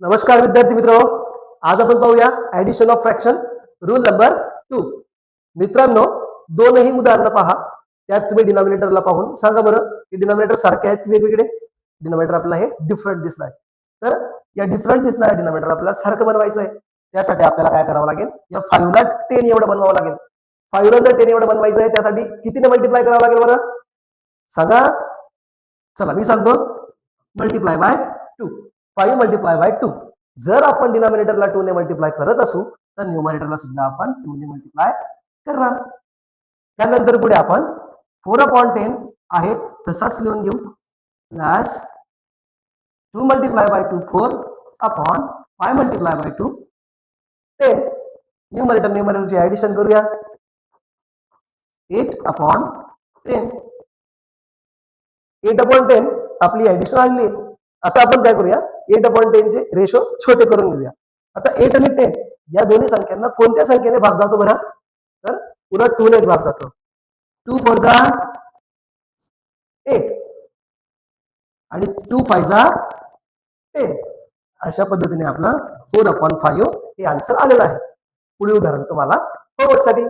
नमस्कार विद्यार्थी मित्र, आज आपण पाहूया addition of fraction rule number 2. मित्रांनो, दोनही उदाहरणं पहा. त्यात तुम्ही डिनॉमिनेटरला पाहून सांगा बरं की डिनॉमिनेटर सारखे आहेत की वेगवेगळे. डिनॉमिनेटर आपल्याला हे डिफरंट दिसणार. तर या डिफरंट दिसणाऱ्या डिनॉमिनेटर आपल्याला सारखं बनवायचं आहे. त्यासाठी आपल्याला काय करावं लागेल, या 5 ला 10 एवढं बनवावं लागेल. 5 ला जर 10 एवढं बनवायचं आहे त्यासाठी कितीने मल्टिप्लाय करावं लागेल बरं सांगा. चला मी सांगतो, मल्टिप्लाय बाय 2. 5 multiply by 2. जर आपण डिनॉमिनेटरला 2 ने मल्टिप्लाय करत असू तर न्यूमरेटरला सुद्धा आपण 2 ने मल्टिप्लाय करणार. त्यानंतर पुढे आपण 4/10 आहे तसाच लिहून घेऊ. Plus 2 multiply by 2 4 upon 5 multiply by 2 10. न्यूमरेटरची ऍडिशन करूया. 8/10. 8/10 आपली ऍडिशन आली. आता आपण काय करूया, 8/10 चे रेशो छोटे करून घेऊया. आता 8 आणि 10 या दोन्ही संख्यांना कोणत्या संख्येने भाग जातो बरं, तर पुन्हा 2 नेच भाग जातो. 2 4 जा 8 आणि 2 5 जा 10. अशा पद्धतीने आपला 4/5 हे आन्सर आलेलं आहे. पुढील उदाहरण तुम्हाला होमवर्कसाठी.